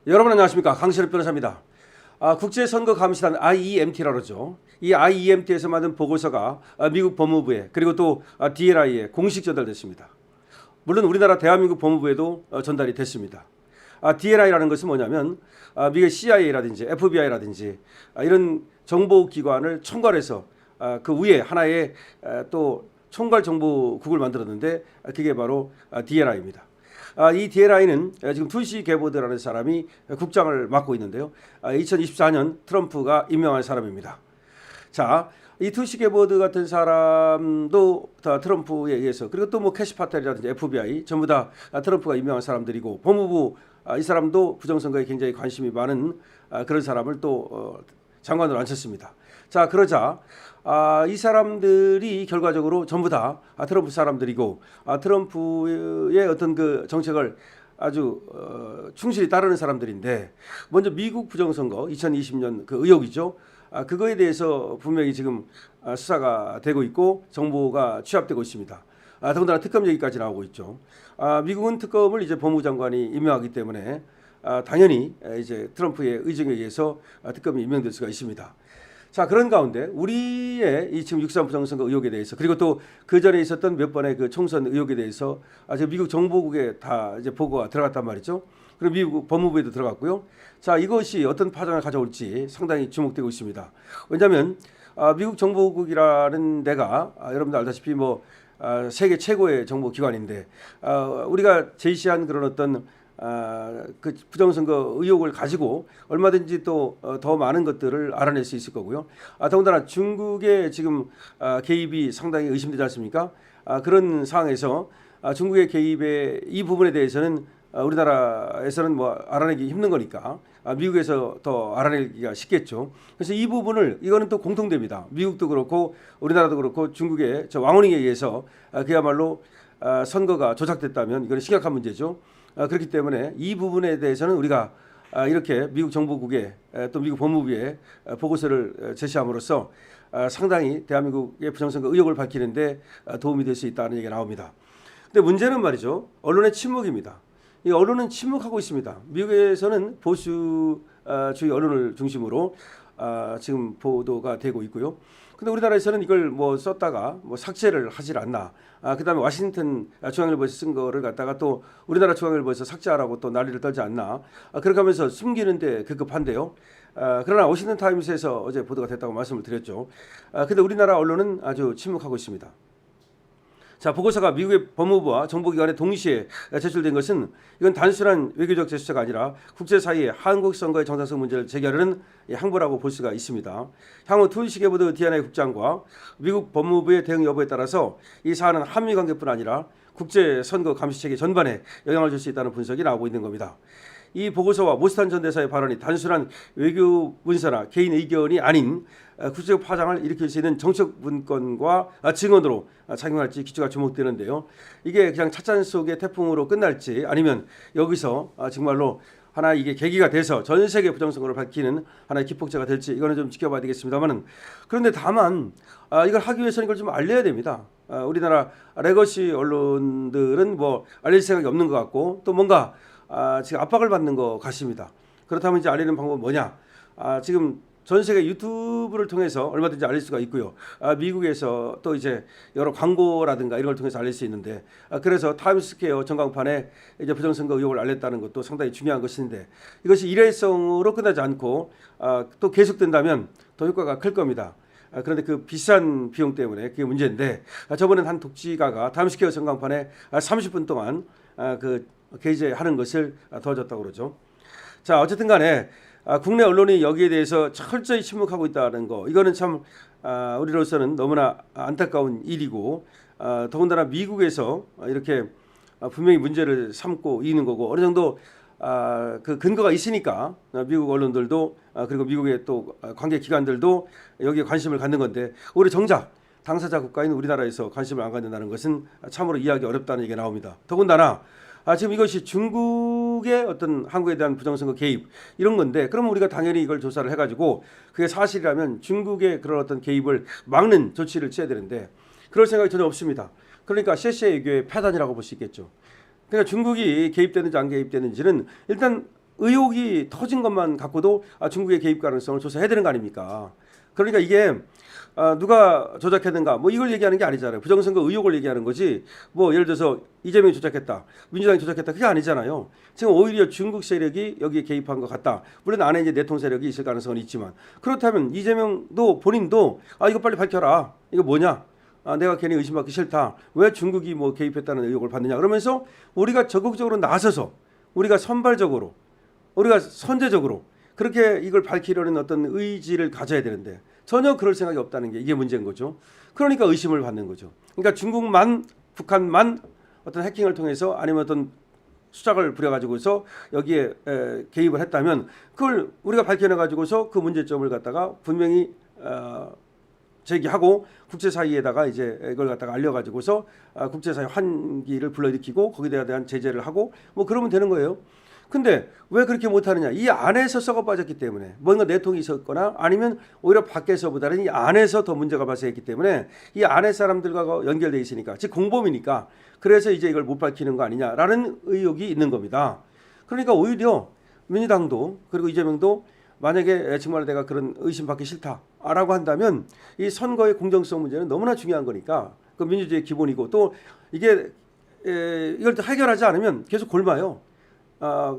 여러분 안녕하십니까, 강신업 변호사입니다. 국제선거감시단 IEMT라고 그러죠. 이 IEMT에서 만든 보고서가 미국 법무부에 그리고 또 DLI에 공식 전달됐습니다. 물론 우리나라 대한민국 법무부에도 전달이 됐습니다. DLI라는 것은 뭐냐면 미국의 CIA라든지 FBI라든지 이런 정보기관을 총괄해서 그 위에 하나의 또 총괄정보국을 만들었는데 그게 바로 DLI입니다. 이 DLI는 지금 툴시 게보드라는 사람이 국장을 맡고 있는데요. 2024년 트럼프가 임명한 사람입니다. 자, 이 툴시 게보드 같은 사람도 다 트럼프에 의해서, 그리고 또 뭐 캐시 파텔이라든지 FBI 전부 다 트럼프가 임명한 사람들이고, 법무부 이 사람도 부정선거에 굉장히 관심이 많은 그런 사람을 또 장관으로 앉혔습니다. 자, 그러자 이 사람들이 결과적으로 전부 다 트럼프 사람들이고, 트럼프의 어떤 그 정책을 아주 충실히 따르는 사람들인데, 먼저 미국 부정선거 2020년 그 의혹이죠. 그거에 대해서 분명히 지금 수사가 되고 있고 정보가 취합되고 있습니다. 더군다나 특검 얘기까지 나오고 있죠. 미국은 특검을 이제 법무부 장관이 임명하기 때문에 당연히 이제 트럼프의 의중에 의해서 특검이 임명될 수가 있습니다. 자, 그런 가운데 우리의 이 지금 6.3 부정선거 의혹에 대해서, 그리고 또 그 전에 있었던 몇 번의 그 총선 의혹에 대해서 지금 미국 정보국에 다 이제 보고가 들어갔단 말이죠. 그리고 미국 법무부에도 들어갔고요. 자, 이것이 어떤 파장을 가져올지 상당히 주목되고 있습니다. 왜냐하면 미국 정보국이라는 데가 여러분들 알다시피 뭐 세계 최고의 정보기관인데, 우리가 제시한 그런 어떤 그 부정선거 의혹을 가지고 얼마든지 또 더 많은 것들을 알아낼 수 있을 거고요. 더군다나 중국의 지금 개입이 상당히 의심되지 않습니까? 그런 상황에서 중국의 개입의 이 부분에 대해서는 우리나라에서는 뭐 알아내기 힘든 거니까 미국에서 더 알아내기가 쉽겠죠. 그래서 이 부분을, 이거는 또 공통됩니다. 미국도 그렇고 우리나라도 그렇고 중국의 저 왕원익에 의해서 그야말로 선거가 조작됐다면 이거는 심각한 문제죠. 그렇기 때문에 이 부분에 대해서는 우리가 이렇게 미국 정보국에 또 미국 법무부에 보고서를 제시함으로써 상당히 대한민국의 부정선거 의혹을 밝히는데 도움이 될 수 있다는 얘기가 나옵니다. 근데 문제는 말이죠, 언론의 침묵입니다. 이 언론은 침묵하고 있습니다. 미국에서는 보수주의 언론을 중심으로 지금 보도가 되고 있고요. 근데 우리나라에서는 이걸 뭐 썼다가 뭐 삭제를 하질 않나. 그다음에 워싱턴 중앙일보에서 쓴 거를 갖다가 또 우리나라 중앙일보에서 삭제하라고 또 난리를 떨지 않나. 그렇게 하면서 숨기는데 급급한데요. 그러나 워싱턴 타임스에서 어제 보도가 됐다고 말씀을 드렸죠. 근데 우리나라 언론은 아주 침묵하고 있습니다. 자, 보고서가 미국의 법무부와 정보기관에 동시에 제출된 것은 이건 단순한 외교적 제스처가 아니라 국제사회의 한국 선거의 정당성 문제를 제기하려는 항보라고 볼 수가 있습니다. 향후 툴시 게보드 DNI 국장과 미국 법무부의 대응 여부에 따라서 이 사안은 한미 관계뿐 아니라 국제 선거 감시 체계 전반에 영향을 줄 수 있다는 분석이 나오고 있는 겁니다. 이 보고서와 모스탄 전 대사의 발언이 단순한 외교 문서나 개인 의견이 아닌 국제적 파장을 일으킬 수 있는 정책 문건과 증언으로 작용할지 기초가 주목되는데요. 이게 그냥 찻잔 속의 태풍으로 끝날지, 아니면 여기서 정말로 하나 이게 계기가 돼서 전 세계 부정선거를 밝히는 하나의 기폭제가 될지, 이거는 좀 지켜봐야 되겠습니다만은, 그런데 다만 이걸 하기 위해서는 이걸 좀 알려야 됩니다. 우리나라 레거시 언론들은 뭐 알릴 생각이 없는 것 같고, 또 뭔가 지금 압박을 받는 것 같습니다. 그렇다면 이제 알리는 방법은 뭐냐? 지금 전 세계 유튜브를 통해서 얼마든지 알릴 수가 있고요. 미국에서 또 이제 여러 광고라든가 이런 걸 통해서 알릴 수 있는데, 그래서 타임스퀘어 전광판에 이제 부정선거 의혹을 알렸다는 것도 상당히 중요한 것인데, 이것이 일회성으로 끝나지 않고 또 계속된다면 더 효과가 클 겁니다. 그런데 그 비싼 비용 때문에 그게 문제인데, 저번엔 한 독지가가 타임스퀘어 전광판에 30분 동안 그 게재하는 것을 도와줬다고 그러죠. 자, 어쨌든 간에 국내 언론이 여기에 대해서 철저히 침묵하고 있다는 거, 이거는 참 우리로서는 너무나 안타까운 일이고, 더군다나 미국에서 이렇게 분명히 문제를 삼고 있는 거고, 어느 정도 그 근거가 있으니까 미국 언론들도 그리고 미국의 또 관계 기관들도 여기에 관심을 갖는 건데, 오히려 정작 당사자 국가인 우리나라에서 관심을 안 갖는다는 것은 참으로 이해하기 어렵다는 얘기가 나옵니다. 더군다나 지금 이것이 중국의 어떤 한국에 대한 부정선거 개입 이런 건데, 그러면 우리가 당연히 이걸 조사를 해가지고 그게 사실이라면 중국의 그런 어떤 개입을 막는 조치를 취해야 되는데, 그럴 생각이 전혀 없습니다. 그러니까 셰셰 외교의 패단이라고 볼 수 있겠죠. 그러니까 중국이 개입되는지 안 개입되는지는 일단 의혹이 터진 것만 갖고도 중국의 개입 가능성을 조사해야 되는 거 아닙니까? 그러니까 이게 누가 조작했는가 뭐 이걸 얘기하는 게 아니잖아요. 부정선거 의혹을 얘기하는 거지. 뭐 예를 들어서 이재명이 조작했다, 민주당이 조작했다, 그게 아니잖아요. 지금 오히려 중국 세력이 여기에 개입한 것 같다. 물론 안에 이제 내통 세력이 있을 가능성은 있지만, 그렇다면 이재명도 본인도 이거 빨리 밝혀라. 이거 뭐냐? 내가 괜히 의심받기 싫다. 왜 중국이 뭐 개입했다는 의혹을 받느냐? 그러면서 우리가 적극적으로 나서서 우리가 선발적으로 우리가 선제적으로 그렇게 이걸 밝히려는 어떤 의지를 가져야 되는데 전혀 그럴 생각이 없다는 게 이게 문제인 거죠. 그러니까 의심을 받는 거죠. 그러니까 중국만, 북한만 어떤 해킹을 통해서 아니면 어떤 수작을 부려가지고서 여기에 개입을 했다면 그걸 우리가 밝혀내가지고서 그 문제점을 갖다가 분명히 제기하고 국제사회에다가 이제 이걸 갖다가 알려가지고서 국제사회 환기를 불러일으키고 거기에 대한 제재를 하고 뭐 그러면 되는 거예요. 근데 왜 그렇게 못하느냐? 이 안에서 썩어 빠졌기 때문에 뭔가 내통이 있었거나 아니면 오히려 밖에서보다는 이 안에서 더 문제가 발생했기 때문에 이 안에 사람들과 연결돼 있으니까, 즉 공범이니까 그래서 이제 이걸 못 밝히는 거 아니냐라는 의혹이 있는 겁니다. 그러니까 오히려 민주당도 그리고 이재명도 만약에 정말 내가 그런 의심받기 싫다라고 한다면 이 선거의 공정성 문제는 너무나 중요한 거니까 그 민주주의의 기본이고 또 이게 이걸 해결하지 않으면 계속 골마요.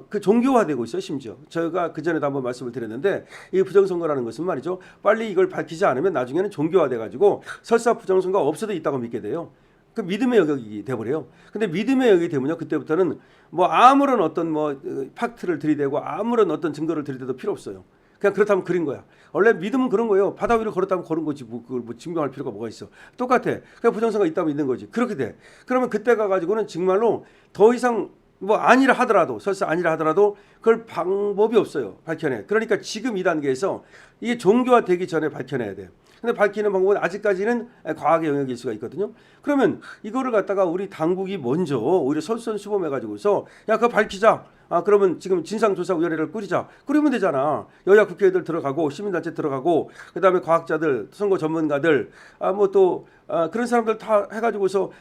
그 종교화되고 있어요. 심지어 제가 그 전에도 한번 말씀을 드렸는데 이 부정선거라는 것은 말이죠, 빨리 이걸 밝히지 않으면 나중에는 종교화돼 가지고 설사 부정선거가 없어도 있다고 믿게 돼요. 그 믿음의 영역이 돼버려요. 근데 믿음의 영역이 되면요, 그때부터는 뭐 아무런 어떤 뭐 팩트를 들이대고 아무런 어떤 증거를 들이대도 필요 없어요. 그냥 그렇다면 그린 거야. 원래 믿음은 그런 거예요. 바다 위로 걸었다면 걸은 거지. 뭐 그걸 뭐 증명할 필요가 뭐가 있어. 똑같아. 그냥 부정선거가 있다면 있는 거지. 그렇게 돼. 그러면 그때 가가지고는 정말로 더 이상 뭐 아니라 하더라도, 설사 아니라 하더라도 그걸 방법이 없어요. 밝혀내. 그러니까 지금 이 단계에서 이게 종교화되기 전에 밝혀내야 돼. 근데 밝히는 방법은 아직까지는 과학의 영역일 수가 있거든요. 그러면 이거를 갖다가 우리 당국이 먼저 오히려 솔선수범해가지고서 야 그거 밝히자. 그러면 지금 진상조사위원회를 꾸리자. 꾸리면 되잖아. 여야 국회의원들 들어가고 시민단체 들어가고 그다음에 과학자들, 선거 전문가들, 뭐 또 그런 사람들 다 해가지고서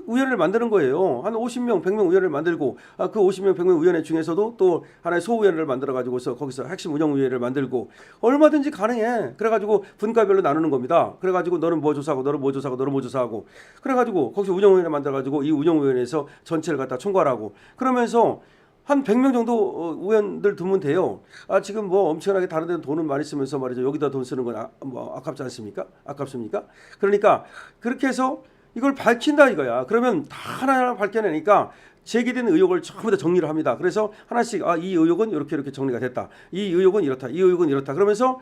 위원회를 만드는 거예요. 한 50명, 100명 위원회를 만들고 그 50명, 100명 위원회 중에서도 또 하나의 소위원회를 만들어 가지고서 거기서 핵심 운영위원회를 만들고 얼마든지 가능해. 그래가지고 분과별로 나누는 겁니다. 그래가지고 너는 뭐 조사하고 너는 뭐 조사하고 너는 뭐 조사하고 그래가지고 거기서 운영위원회 만들어가지고 이 운영위원회에서 전체를 갖다 총괄하고 그러면서 한 100명 정도 의원들 두면 돼요. 지금 뭐 엄청나게 다른 데는 돈은 많이 쓰면서 말이죠. 여기다 돈 쓰는 건 뭐 아깝지 않습니까? 아깝습니까? 그러니까 그렇게 해서 이걸 밝힌다 이거야. 그러면 다 하나하나 밝혀내니까 제기된 의혹을 전부 다 정리를 합니다. 그래서 하나씩 이 의혹은 이렇게 정리가 됐다. 이 의혹은 이렇다. 이 의혹은 이렇다. 그러면서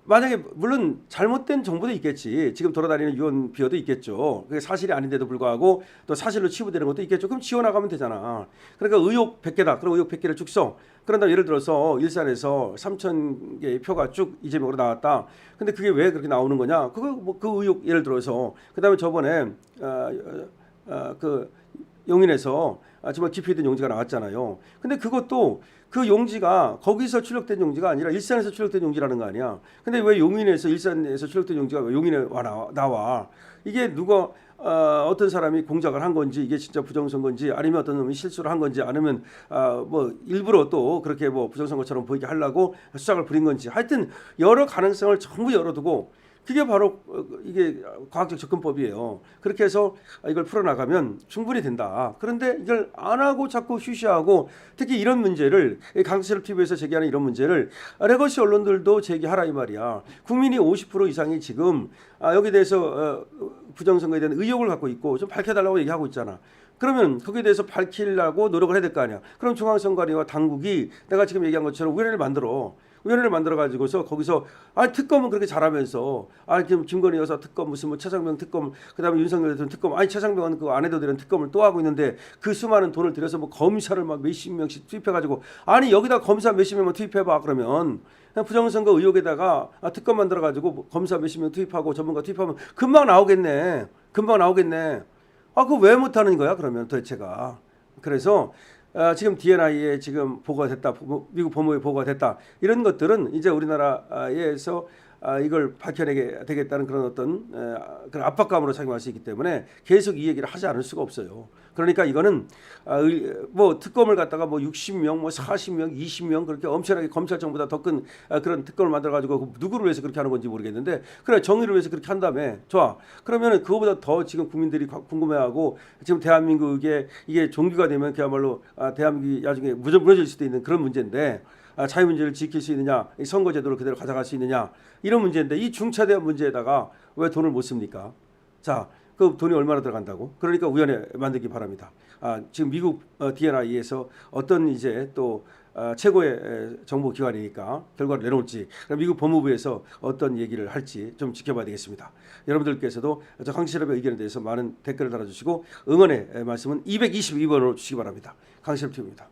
만약에 물론 잘못된 정보도 있겠지. 지금 돌아다니는 유언 비어도 있겠죠. 그게 사실이 아닌데도 불구하고 또 사실로 치부되는 것도 있겠죠. 그럼 지워나가면 되잖아. 그러니까 의혹 100개다. 그럼 의혹 100개를 쭉 써. 그런다 예를 들어서 일산에서 3,000개의 표가 쭉 이재명으로 나왔다. 근데 그게 왜 그렇게 나오는 거냐? 그거 뭐 그 의혹 예를 들어서 그다음에 저번에 그 용인에서 정말 깊이 있는 용지가 나왔잖아요. 근데 그것도 그 용지가 거기서 출력된 용지가 아니라 일산에서 출력된 용지라는 거 아니야. 근데 왜 용인에서 일산에서 출력된 용지가 왜 용인에 나와? 이게 누가 어떤 사람이 공작을 한 건지 이게 진짜 부정선거인지 아니면 어떤 놈이 실수를 한 건지 아니면 뭐 일부러 또 그렇게 뭐 부정선거처럼 보이게 하려고 수작을 부린 건지 하여튼 여러 가능성을 전부 열어두고 그게 바로 이게 과학적 접근법이에요. 그렇게 해서 이걸 풀어나가면 충분히 된다. 그런데 이걸 안 하고 자꾸 쉬쉬하고 특히 이런 문제를 강철 TV에서 제기하는 이런 문제를 레거시 언론들도 제기하라 이 말이야. 국민이 50% 이상이 지금 여기에 대해서 부정선거에 대한 의혹을 갖고 있고 좀 밝혀달라고 얘기하고 있잖아. 그러면 거기에 대해서 밝히려고 노력을 해야 될 거 아니야. 그럼 중앙선관위와 당국이 내가 지금 얘기한 것처럼 위원회를 만들어 가지고서 거기서 특검은 그렇게 잘하면서 지금 김건희 여사 특검 무슨 뭐 최상병 특검 그다음에 윤석열 대통령 특검 최상병은 그거 안 해도 되는 특검을 또 하고 있는데 그 수많은 돈을 들여서 뭐 검사를 막 몇십 명씩 투입해 가지고 여기다 검사 몇십 명만 투입해 봐 그러면 그냥 부정선거 의혹에다가 특검 만들어 가지고 검사 몇십 명 투입하고 전문가 투입하면 금방 나오겠네. 그거 왜 못하는 거야 그러면 도대체가. 그래서 지금 D&I에 지금 보고가 됐다. 미국 법무부에 보고가 됐다. 이런 것들은 이제 우리나라에서 이걸 밝혀내게 되겠다는 그런 어떤 그런 압박감으로 작용할 수 있기 때문에 계속 이 얘기를 하지 않을 수가 없어요. 그러니까 이거는 뭐 특검을 갖다가 뭐 60명, 뭐 40명, 20명 그렇게 엄청나게 검찰청보다 더 큰 그런 특검을 만들어 가지고 누구를 위해서 그렇게 하는 건지 모르겠는데 그래 정의를 위해서 그렇게 한다며 좋아. 그러면은 그거보다 더 지금 국민들이 궁금해하고 지금 대한민국에 이게 종교가 되면 그야말로 대한민국이 나중에 무너질 수도 있는 그런 문제인데 자유 문제를 지킬 수 있느냐, 이 선거제도를 그대로 가져갈 수 있느냐 이런 문제인데 이 중차대한 문제에다가 왜 돈을 못 씁니까? 자, 그 돈이 얼마나 들어간다고? 그러니까 우연에 만들기 바랍니다. 지금 미국 DNI에서 어떤 이제 또 최고의 정보기관이니까 결과를 내놓을지 미국 법무부에서 어떤 얘기를 할지 좀 지켜봐야 되겠습니다. 여러분들께서도 저 강실업의 의견에 대해서 많은 댓글을 달아주시고 응원의 말씀은 222번으로 주시기 바랍니다. 강실업 TV입니다.